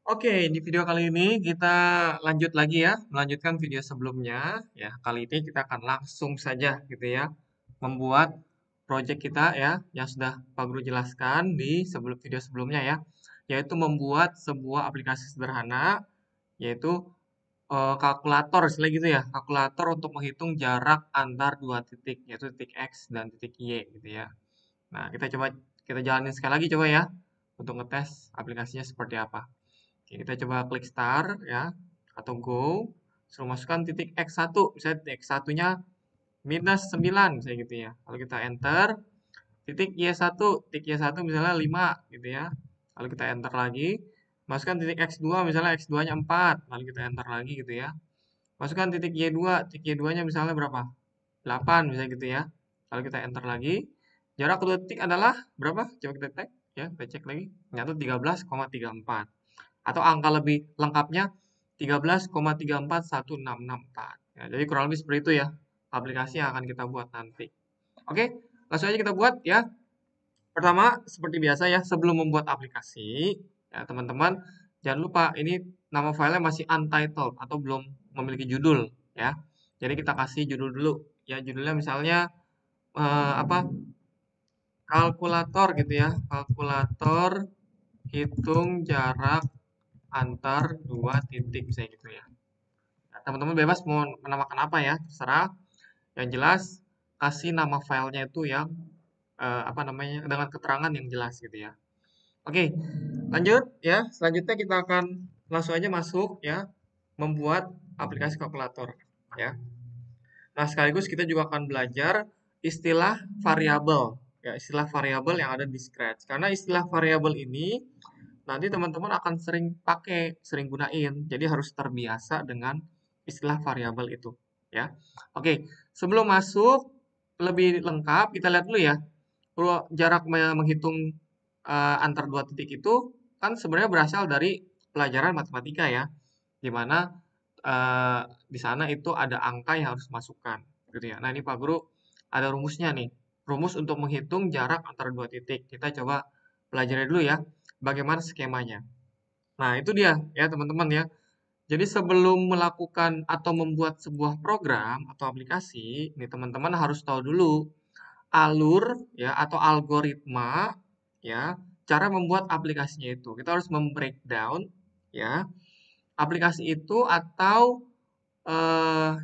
Oke, di video kali ini kita lanjut lagi ya, melanjutkan video sebelumnya. Ya, kali ini kita akan langsung saja gitu ya, membuat project kita ya, yang sudah Pak Guru jelaskan di video sebelumnya ya, yaitu membuat sebuah aplikasi sederhana, yaitu kalkulator, istilah gitu ya, kalkulator untuk menghitung jarak antar dua titik, yaitu titik X dan titik Y gitu ya. Nah, kita jalanin sekali lagi coba ya, untuk ngetes aplikasinya seperti apa. Oke, kita coba klik start ya atau go. Suruh masukkan titik X1, misalnya titik X1-nya -9 misalnya gitu ya. Lalu kita enter titik Y1 misalnya 5 gitu ya. Lalu kita enter lagi. Masukkan titik X2 misalnya X2-nya 4, lalu kita enter lagi gitu ya. Masukkan titik Y2-nya misalnya berapa? 8 misalnya gitu ya. Lalu kita enter lagi. Jarak kedua titik adalah berapa? Coba kita cek ya, kita cek lagi. Ternyata 13,34. Atau angka lebih lengkapnya 13,341664. Ya, jadi kurang lebih seperti itu ya aplikasi yang akan kita buat nanti. Oke, langsung aja kita buat ya. Pertama, seperti biasa ya, sebelum membuat aplikasi, ya teman-teman, jangan lupa ini nama filenya masih untitled atau belum memiliki judul ya. Jadi kita kasih judul dulu ya, judulnya misalnya apa? Kalkulator gitu ya, kalkulator hitung jarak antar dua titik misalnya gitu ya. Nah, teman-teman bebas mau menamakan apa ya, terserah. Yang jelas kasih nama filenya itu yang apa namanya dengan keterangan yang jelas gitu ya. Oke, lanjut ya. Selanjutnya kita akan langsung aja masuk ya membuat aplikasi kalkulator ya. Nah, sekaligus kita juga akan belajar istilah variabel ya, istilah variabel yang ada di Scratch. Karena istilah variabel ini nanti teman-teman akan sering pakai, sering gunain. Jadi harus terbiasa dengan istilah variabel itu, ya. Oke, sebelum masuk lebih lengkap, kita lihat dulu ya. Jarak menghitung antar dua titik itu kan sebenarnya berasal dari pelajaran matematika ya, di mana eh, di sana itu ada angka yang harus masukkan, gitu ya. Nah ini Pak Guru ada rumusnya nih, rumus untuk menghitung jarak antara dua titik. Kita coba pelajari dulu ya, bagaimana skemanya. Nah itu dia ya teman-teman ya. Jadi sebelum melakukan atau membuat sebuah program atau aplikasi, ini teman-teman harus tahu dulu alur ya atau algoritma ya cara membuat aplikasinya itu. Kita harus membreakdown ya aplikasi itu atau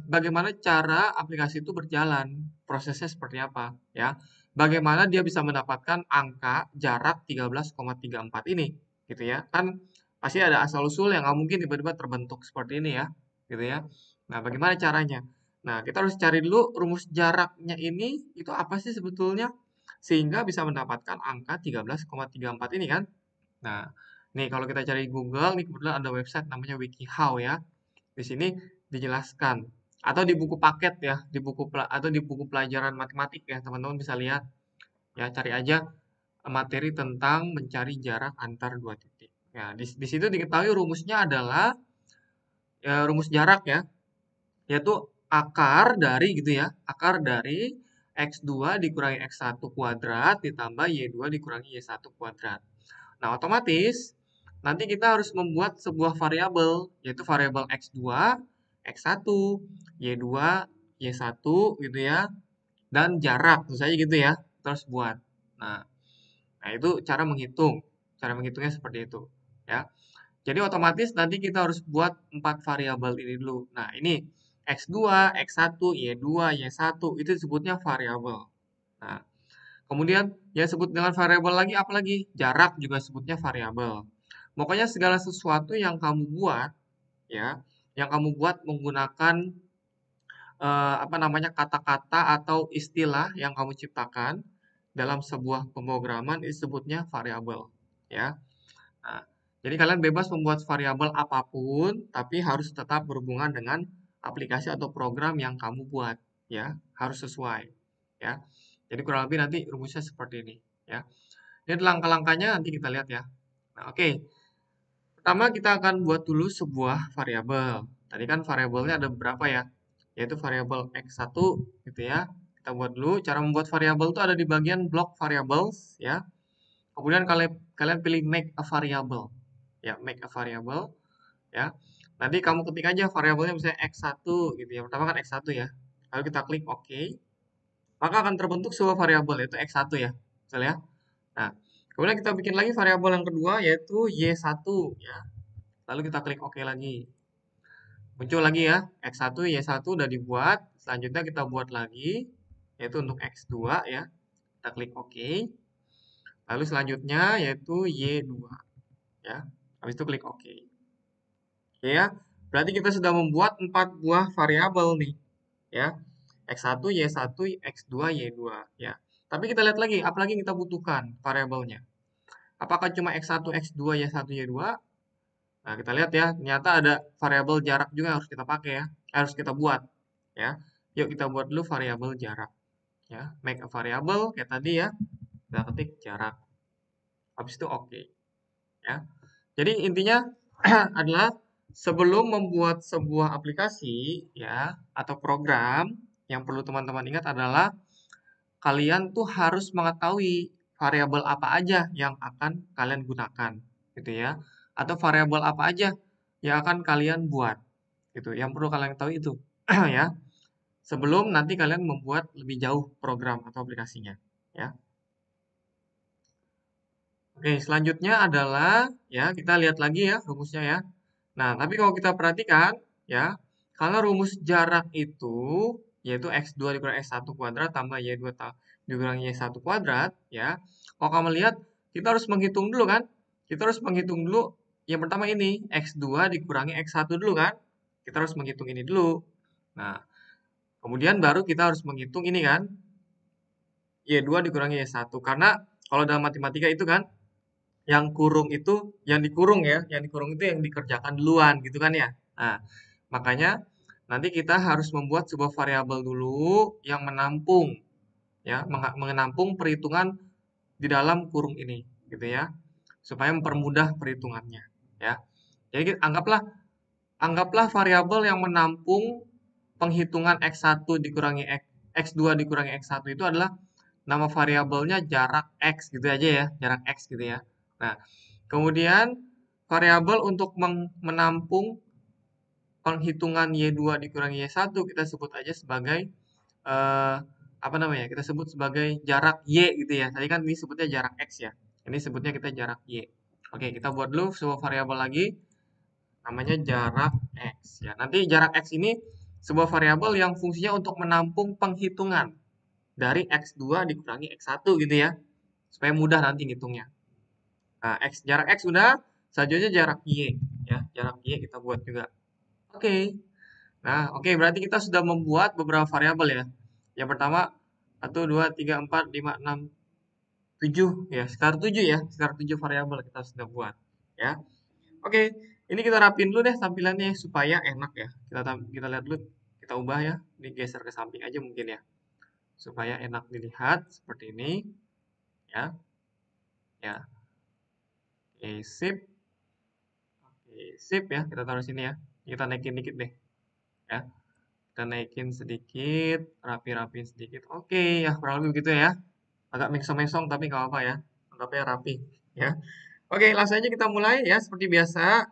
bagaimana cara aplikasi itu berjalan, prosesnya seperti apa ya. Bagaimana dia bisa mendapatkan angka jarak 13,34 ini gitu ya. Kan pasti ada asal usul yang nggak mungkin tiba-tiba terbentuk seperti ini ya, gitu ya. Nah, bagaimana caranya? Nah, kita harus cari dulu rumus jaraknya ini itu apa sih sebetulnya sehingga bisa mendapatkan angka 13,34 ini kan. Nah, nih kalau kita cari Google, nih kebetulan ada website namanya WikiHow ya. Di sini dijelaskan atau di buku paket ya, atau di buku pelajaran matematik ya, teman-teman bisa lihat ya, cari aja materi tentang mencari jarak antar dua titik. Ya, di situ diketahui rumusnya adalah ya, rumus jarak ya, yaitu akar dari gitu ya, akar dari X2 dikurangi X1 kuadrat ditambah Y2 dikurangi Y1 kuadrat. Nah, otomatis nanti kita harus membuat sebuah variabel, yaitu variabel X2, X1, Y2, Y1 gitu ya, dan jarak, tentu saja gitu ya, terus buat. Nah, itu cara menghitung. Cara menghitungnya seperti itu, ya. Jadi otomatis nanti kita harus buat 4 variabel ini dulu. Nah, ini X2, X1, Y2, Y1 itu disebutnya variabel. Nah, kemudian yang disebut dengan variabel lagi apa lagi? Jarak juga sebutnya variabel. Pokoknya segala sesuatu yang kamu buat ya, yang kamu buat menggunakan apa namanya kata-kata atau istilah yang kamu ciptakan dalam sebuah pemrograman disebutnya variabel ya. Nah, jadi kalian bebas membuat variabel apapun tapi harus tetap berhubungan dengan aplikasi atau program yang kamu buat ya, harus sesuai ya. Jadi kurang lebih nanti rumusnya seperti ini ya. Ini langkah-langkahnya nanti kita lihat ya. Nah, oke. Pertama kita akan buat dulu sebuah variabel. Tadi kan variabelnya ada beberapa ya, yaitu variabel X1 gitu ya. Kita buat dulu. Cara membuat variabel itu ada di bagian block variables ya. Kemudian kalian pilih make a variable. ya, make a variable, ya. Nanti kamu ketik aja variabelnya misalnya x1 gitu ya. Pertama kan x1 ya. Lalu kita klik OK, maka akan terbentuk sebuah variabel yaitu x1 ya. Misalnya ya. Nah, kemudian kita bikin lagi variabel yang kedua yaitu y1 ya. Lalu kita klik OK lagi. Muncul lagi ya, x1, y1 udah dibuat. Selanjutnya kita buat lagi yaitu untuk x2 ya. Kita klik OK. Lalu selanjutnya yaitu y2 ya. Habis itu klik OK. Oke ya. Berarti kita sudah membuat 4 buah variabel nih ya. X1, Y1, X2, Y2 ya. Tapi kita lihat lagi, apalagi yang kita butuhkan variabelnya. Apakah cuma X1, X2, Y1, Y2? Nah, kita lihat ya, ternyata ada variabel jarak juga yang harus kita pakai ya. Harus kita buat ya. Yuk kita buat dulu variabel jarak ya. Make a variable kayak tadi ya. Kita ketik jarak. Habis itu oke ya. Jadi intinya adalah sebelum membuat sebuah aplikasi ya atau program, yang perlu teman-teman ingat adalah kalian tuh harus mengetahui variabel apa aja yang akan kalian gunakan gitu ya, atau variabel apa aja yang akan kalian buat gitu. Yang perlu kalian tahu itu ya, sebelum nanti kalian membuat lebih jauh program atau aplikasinya ya. Oke, selanjutnya adalah ya kita lihat lagi ya rumusnya ya. Nah, tapi kalau kita perhatikan ya, karena rumus jarak itu yaitu x2 dikurangi x1 kuadrat tambah y2 dikurangi y1 kuadrat ya. Kalau kamu lihat, kita harus menghitung dulu kan? Kita harus menghitung dulu yang pertama ini x2 dikurangi x1 dulu kan? Kita harus menghitung ini dulu. Nah, kemudian baru kita harus menghitung ini kan? Y2 dikurangi y1 karena kalau dalam matematika itu kan yang kurung itu yang dikurung ya, yang dikurung itu yang dikerjakan duluan gitu kan ya. Nah, makanya nanti kita harus membuat sebuah variabel dulu yang menampung ya, menampung perhitungan di dalam kurung ini gitu ya. Supaya mempermudah perhitungannya ya. Jadi anggaplah variabel yang menampung penghitungan x1 dikurangi x2 dikurangi x1 itu adalah nama variabelnya jarak x gitu aja ya, jarak x gitu ya. Nah, kemudian variabel untuk menampung penghitungan Y2 dikurangi Y1 kita sebut aja sebagai apa namanya? Kita sebut sebagai jarak Y gitu ya. Tadi kan ini sebutnya jarak X ya. Ini sebutnya kita jarak Y. Oke, kita buat dulu sebuah variabel lagi namanya jarak X ya. Nanti jarak X ini sebuah variabel yang fungsinya untuk menampung penghitungan dari X2 dikurangi X1 gitu ya. Supaya mudah nanti ngitungnya. Nah, jarak X sudah, selanjutnya jarak Y ya. Jarak Y kita buat juga. Oke. Nah, oke berarti kita sudah membuat beberapa variabel ya. Yang pertama 1 2 3 4 5 6 7 ya, sekitar 7 ya, sekitar 7 variabel kita sudah buat ya. Oke, ini kita rapin dulu deh tampilannya supaya enak ya. Kita lihat dulu, kita ubah ya. Ini geser ke samping aja mungkin ya. Supaya enak dilihat seperti ini ya. Ya. Oke, sip. Oke, sip ya. Kita taruh sini ya. Kita naikin dikit deh ya. Kita naikin sedikit, rapi-rapiin sedikit. Oke, ya kurang lebih begitu ya. Agak mesong-mesong tapi nggak apa-apa ya. Anggapnya rapi ya. Oke, langsung aja kita mulai ya seperti biasa.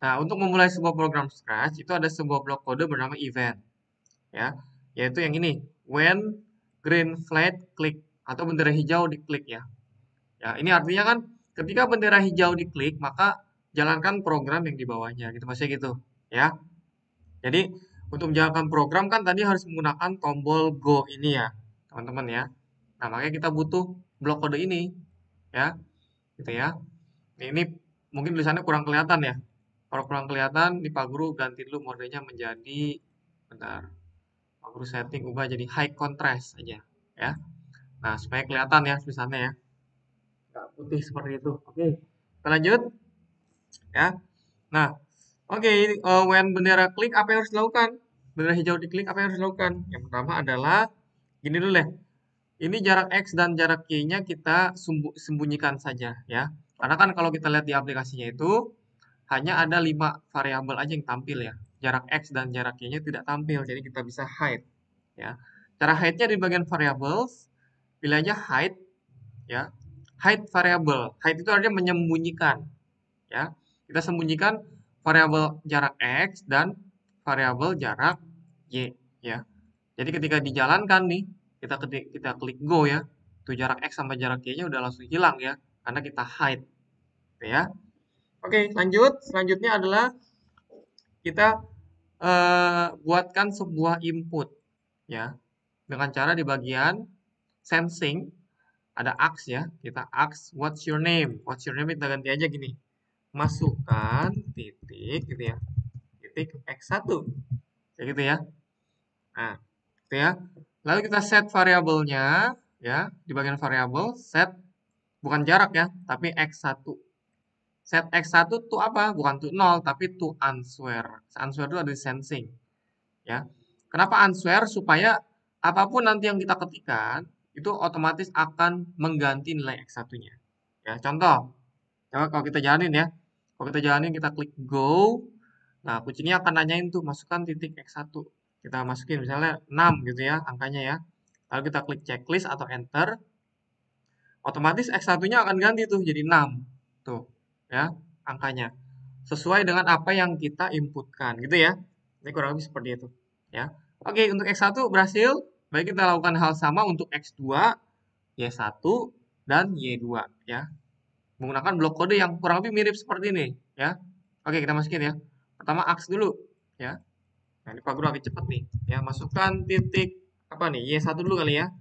Nah, untuk memulai sebuah program Scratch itu ada sebuah blok kode bernama event ya, yaitu yang ini, when green flag click atau bendera hijau diklik ya. Ya, ini artinya kan ketika bendera hijau diklik, maka jalankan program yang di bawahnya gitu maksudnya gitu ya. Jadi untuk menjalankan program kan tadi harus menggunakan tombol Go ini ya, teman-teman ya. Nah, makanya kita butuh blok kode ini ya, gitu ya. Ini mungkin tulisannya kurang kelihatan ya. Kalau kurang kelihatan, di Pak Guru ganti dulu modenya menjadi, bentar, Pak Guru setting ubah jadi high contrast aja ya. Nah, supaya kelihatan ya tulisannya ya. Nggak putih seperti itu. Oke, kita lanjut ya. Nah, oke, when bendera klik apa yang harus dilakukan? Bendera hijau diklik apa yang harus dilakukan? Yang pertama adalah gini dulu deh. Ini jarak X dan jarak Y-nya kita sembunyikan saja ya. Karena kan kalau kita lihat di aplikasinya itu hanya ada 5 variabel aja yang tampil ya. Jarak X dan jarak Y-nya tidak tampil, jadi kita bisa hide ya. Cara hide-nya di bagian variables, pilih aja hide ya. Hide variable. Hide itu artinya menyembunyikan ya. Kita sembunyikan variabel jarak X dan variabel jarak Y, ya. Jadi ketika dijalankan nih, kita klik go ya, tuh jarak X sama jarak Y-nya udah langsung hilang ya, karena kita hide, gitu ya. Oke, lanjut. Selanjutnya adalah kita buatkan sebuah input, ya, dengan cara di bagian sensing ada ask ya, kita ask what's your name. What's your name kita ganti aja gini, masukkan titik gitu ya, titik x1 kayak gitu ya. Nah, gitu ya. Lalu kita set variabelnya ya, di bagian variabel set bukan jarak ya, tapi x1. Set x1 tuh apa? Bukan to 0, tapi to answer. Answer itu ada di sensing ya. Kenapa answer? Supaya apapun nanti yang kita ketikkan itu otomatis akan mengganti nilai x1-nya. Ya, contoh. Coba kalau kita jalanin ya. Kalau kita jalanin kita klik go. Nah, kucingnya akan nanyain tuh masukkan titik x1. Kita masukin misalnya 6 gitu ya angkanya ya. Lalu kita klik checklist atau enter. Otomatis x1-nya akan ganti tuh jadi 6. Tuh, ya, angkanya. Sesuai dengan apa yang kita inputkan gitu ya. Ini kurang lebih seperti itu, ya. Oke, untuk x1 berhasil. Baik, kita lakukan hal sama untuk x2, y1 dan y2 ya. Menggunakan blok kode yang kurang lebih mirip seperti ini, ya. Oke, kita masukin ya. Pertama ask dulu, ya. Nah, ini Pak Guru agak cepet nih, ya. Masukkan titik apa nih? Y1 dulu kali ya.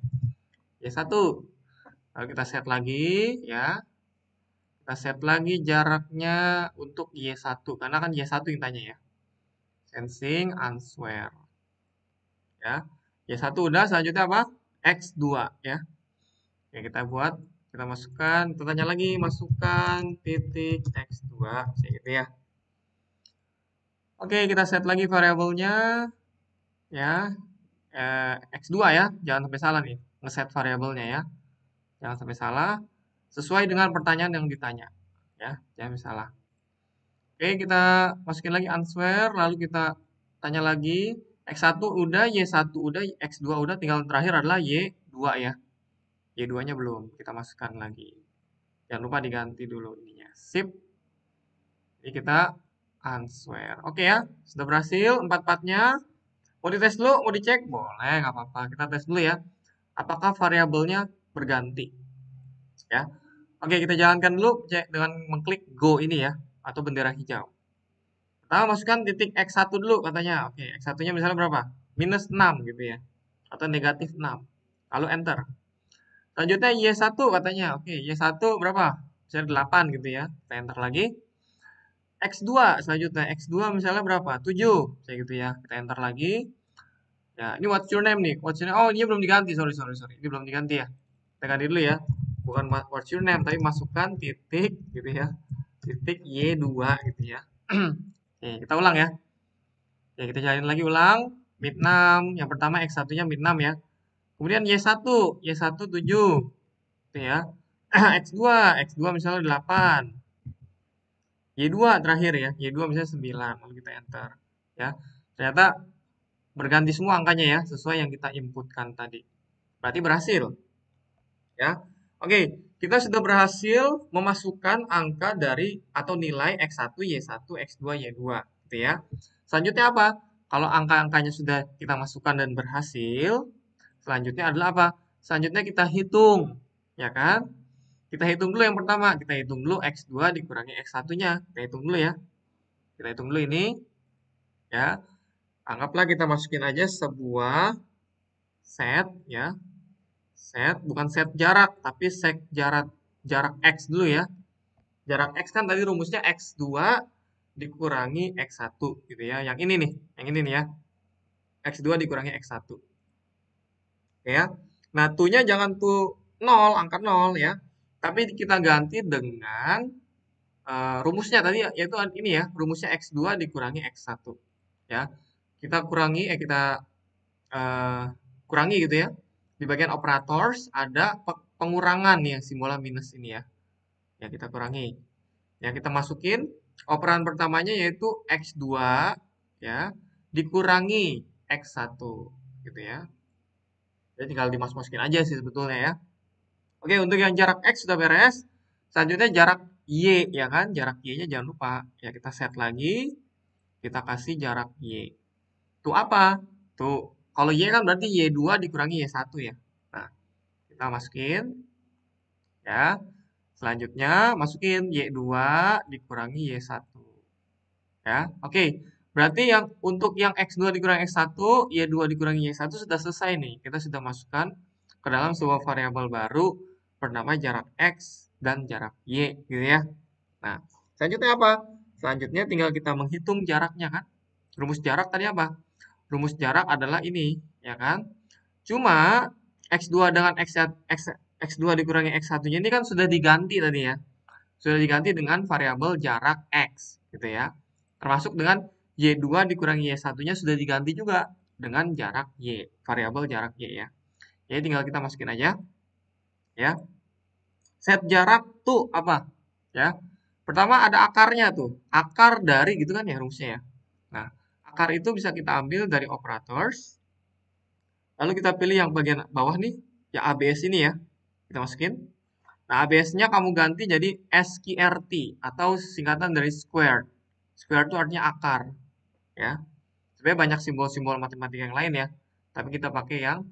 Y1. Lalu kita set lagi, ya. Kita set lagi jaraknya untuk Y1, karena kan Y1 yang tanya ya. Sensing answer. Ya. Y1 udah, selanjutnya apa? X2 ya. Oke, kita buat, kita masukkan, kita tanya lagi, masukkan titik X2, kayak gitu ya. Oke, kita set lagi variabelnya ya. X2 ya, jangan sampai salah nih, ngeset variabelnya ya. Jangan sampai salah, sesuai dengan pertanyaan yang ditanya. Ya, jangan sampai salah. Oke, kita masukin lagi answer, lalu kita tanya lagi, X1 udah, Y1 udah, X2 udah, tinggal terakhir adalah Y2 ya. Y2-nya belum, kita masukkan lagi. Jangan lupa diganti dulu ininya. Sip. Jadi kita answer. Oke ya, sudah berhasil 4-4-nya. Mau dites dulu, mau dicek? Boleh, nggak apa-apa. Kita tes dulu ya. Apakah variabelnya berganti? Ya. Oke, kita jalankan dulu cek dengan mengklik go ini ya, atau bendera hijau. Pertama masukkan titik X1 dulu katanya. Oke, X1-nya misalnya berapa? Minus 6 gitu ya. Atau negatif 6. Lalu enter. Selanjutnya Y1 katanya. Oke, Y1 berapa? Misalnya 8 gitu ya. Kita enter lagi. X2 selanjutnya. X2 misalnya berapa? 7. Kayak gitu ya. Kita enter lagi. Ya, ini what's your name nih? What's your name? Oh, ini belum diganti. Sorry. Ini belum diganti ya. Kita ganti dulu ya. Bukan what's your name, tapi masukkan titik gitu ya. Titik Y2 gitu ya. Oke, kita ulang ya. Ya, kita jalanin lagi ulang. Mid 6. Yang pertama X1-nya mid 6 ya. Kemudian Y1 7. Gitu ya. X2 misalnya 8. Y2 terakhir ya. Y2 misalnya 9. Lalu kita enter. Ya. Ternyata berganti semua angkanya ya, sesuai yang kita inputkan tadi. Berarti berhasil. Ya. Oke, kita sudah berhasil memasukkan angka dari atau nilai X1, Y1, X2, Y2 gitu ya. Selanjutnya apa? Kalau angka-angkanya sudah kita masukkan dan berhasil, selanjutnya adalah apa? Selanjutnya kita hitung, ya kan? Kita hitung dulu yang pertama, kita hitung dulu X2 dikurangi X1-nya. Kita hitung dulu ya. Kita hitung dulu ini, ya. Anggaplah kita masukin aja sebuah set, ya. Set, bukan set jarak, tapi set jarak X dulu ya. Jarak X kan tadi rumusnya X2 dikurangi X1 gitu ya. Yang ini nih ya. X2 dikurangi X1. Ya. Nah, tu-nya jangan tu 0, angka 0 ya. Tapi kita ganti dengan rumusnya tadi yaitu ini ya, rumusnya X2 dikurangi X1 ya. Kita kurangi kurangi gitu ya. Di bagian operators ada pengurangan yang simbolnya minus ini ya. Ya, kita kurangi. Ya, kita masukin operan pertamanya yaitu X2 ya dikurangi X1 gitu ya. Jadi tinggal dimasukin aja sih sebetulnya ya. Oke, untuk yang jarak X sudah beres. Selanjutnya jarak Y, ya kan? Jarak Y-nya jangan lupa. Ya, kita set lagi, kita kasih jarak Y. Tuh apa? Tuh, kalau Y kan berarti Y2 dikurangi Y1 ya. Nah, kita masukin, ya. Selanjutnya, masukin Y2 dikurangi Y1. Ya, oke. Berarti yang untuk yang X2 dikurangi X1, Y2 dikurangi Y1 sudah selesai nih. Kita sudah masukkan ke dalam sebuah variabel baru bernama jarak X dan jarak Y, gitu ya. Nah, selanjutnya apa? Selanjutnya tinggal kita menghitung jaraknya kan. Rumus jarak tadi apa? Rumus jarak adalah ini, ya kan? Cuma X2 dengan X2 dikurangi X1-nya ini kan sudah diganti tadi ya. Sudah diganti dengan variabel jarak X, gitu ya. Termasuk dengan Y2 dikurangi Y1-nya sudah diganti juga dengan jarak Y, variabel jarak Y ya. Jadi tinggal kita masukin aja, ya. Set jarak tuh apa? Ya. Pertama ada akarnya tuh. Akar dari gitu kan ya rumusnya ya. Nah, akar itu bisa kita ambil dari operators. Lalu kita pilih yang bagian bawah nih, ya ABS ini ya. Kita masukin. Nah, ABS-nya kamu ganti jadi SQRT atau singkatan dari squared. Squared itu artinya akar, ya. Sebenarnya banyak simbol-simbol matematika yang lain ya, tapi kita pakai yang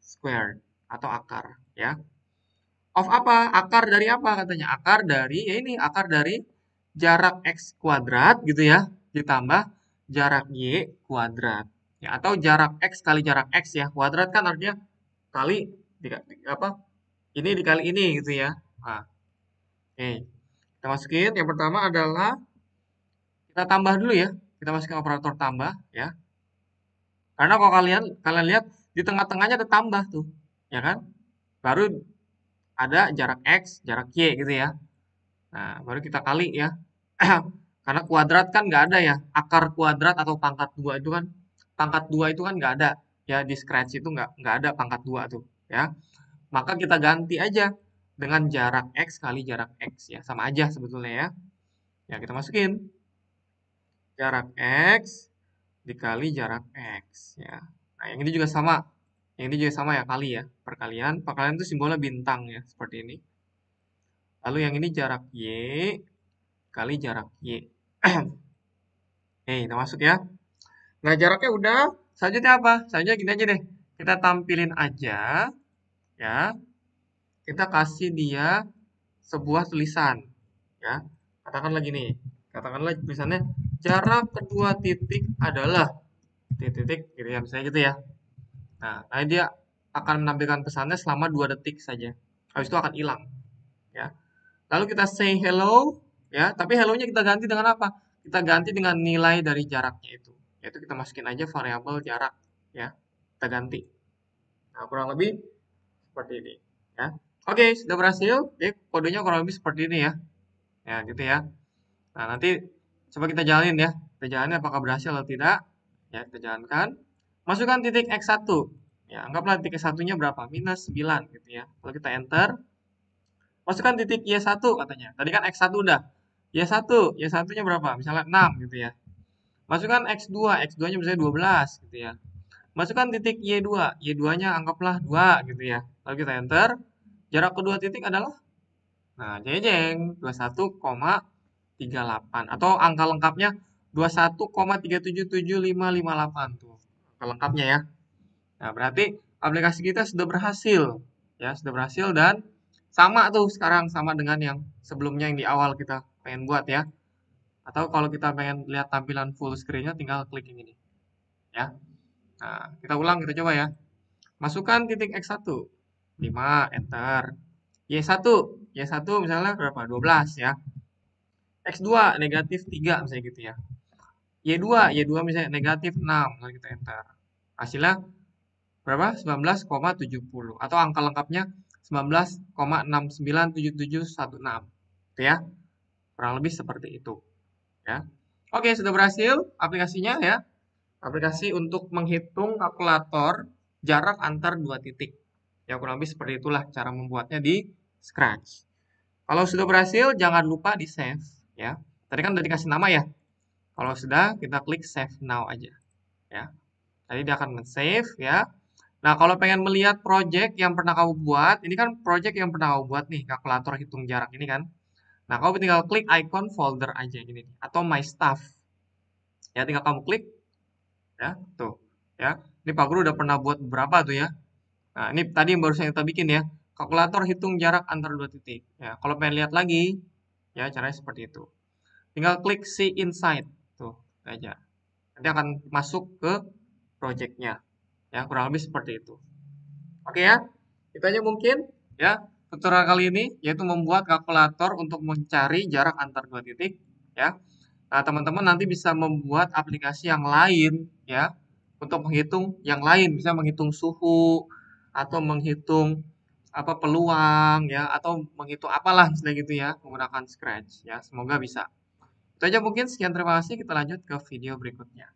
squared atau akar, ya. Of apa? Akar dari apa katanya? Akar dari ya ini akar dari jarak x kuadrat gitu ya, ditambah jarak y kuadrat. Ya, atau jarak x kali jarak x ya. Kuadrat kan artinya kali apa? Ini dikali ini gitu ya. Nah, oke. Kita masukin yang pertama adalah kita tambah dulu ya. Kita masukin operator tambah ya. Karena kalau kalian lihat di tengah-tengahnya ada tambah tuh, ya kan? Baru ada jarak x, jarak y gitu ya. Nah, baru kita kali ya. Karena kuadrat kan nggak ada ya. Akar kuadrat atau pangkat 2 itu kan, pangkat 2 itu kan nggak ada. Ya, di Scratch itu nggak ada pangkat 2 tuh. Ya. Maka kita ganti aja dengan jarak x kali jarak x ya. Sama aja sebetulnya ya. Ya, kita masukin jarak x dikali jarak x ya. Nah, yang ini juga sama. Yang ini juga sama ya, kali ya. Perkalian. Perkalian itu simbolnya bintang ya, seperti ini. Lalu yang ini jarak y kali jarak y. Oke, kita masuk ya. Nah, jaraknya udah. Selanjutnya apa? Selanjutnya gini aja deh. Kita tampilin aja, ya. Kita kasih dia sebuah tulisan, ya. Katakanlah gini. Katakanlah tulisannya jarak kedua titik adalah titik gitu ya, misalnya gitu ya. Nah, dia akan menampilkan pesannya selama 2 detik saja. Habis itu akan hilang, ya. Lalu kita say hello, ya. Tapi hello-nya kita ganti dengan apa? Kita ganti dengan nilai dari jaraknya itu. Yaitu kita masukin aja variabel jarak, ya. Kita ganti. Nah, kurang lebih seperti ini, ya. Oke, sudah berhasil. Jadi kodenya kurang lebih seperti ini ya. Ya, gitu ya. Nah, nanti coba kita jalanin ya. Kita jalanin apakah berhasil atau tidak. Ya, kita jalankan. Masukkan titik X1. Ya, anggaplah titik X1-nya berapa? Minus 9 gitu ya. Kalau kita enter, masukkan titik Y1 katanya. Tadi kan X1 udah. Y1, Y1-nya berapa? Misalnya 6 gitu ya. Masukkan X2, X2-nya misalnya 12 gitu ya. Masukkan titik Y2, Y2-nya anggaplah 2 gitu ya. Lalu kita enter. Jarak kedua titik adalah, nah, jeng 21,38 atau angka lengkapnya 21,3775558 tuh. Angka lengkapnya ya. Nah, berarti aplikasi kita sudah berhasil. Ya, sudah berhasil dan sama tuh sekarang sama dengan yang sebelumnya yang di awal kita pengen buat ya. Atau kalau kita pengen lihat tampilan full screen-nya tinggal klik yang ini. Ya. Nah, kita ulang, kita coba ya. Masukkan titik X1. 5, enter. Y1, Y1 misalnya berapa? 12 ya. X2 negatif 3 misalnya gitu ya. Y2 misalnya negatif 6, misalnya kita enter. Hasilnya berapa? 19,70 atau angka lengkapnya 19,697716. Itu ya. Kurang lebih seperti itu, ya. Oke, sudah berhasil aplikasinya ya. Aplikasi untuk menghitung kalkulator jarak antar dua titik. Ya, kurang lebih seperti itulah cara membuatnya di Scratch. Kalau sudah berhasil, jangan lupa di save ya. Tadi kan udah dikasih nama ya. Kalau sudah, kita klik save now aja ya. Tadi dia akan men-save ya. Nah, kalau pengen melihat project yang pernah kamu buat, ini kan project yang pernah kamu buat nih, kalkulator hitung jarak ini kan. Nah, kamu tinggal klik icon folder aja gini nih, atau my stuff. Ya, tinggal kamu klik ya, tuh. Ya. Ini Pak Guru udah pernah buat beberapa tuh ya. Nah, ini tadi yang barusan kita bikin ya. Kalkulator hitung jarak antar dua titik. Ya, kalau pengen lihat lagi, ya caranya seperti itu. Tinggal klik see inside. Tuh, aja. Nanti akan masuk ke projectnya. Ya, kurang lebih seperti itu. Oke ya, itu aja mungkin ya tutorial kali ini, yaitu membuat kalkulator untuk mencari jarak antar dua titik. Ya, nah teman-teman nanti bisa membuat aplikasi yang lain ya untuk menghitung yang lain, bisa menghitung suhu atau menghitung apa peluang ya atau menghitung apalah istilah gitu ya menggunakan Scratch ya. Semoga bisa. Itu aja mungkin, sekian, terima kasih. Kita lanjut ke video berikutnya.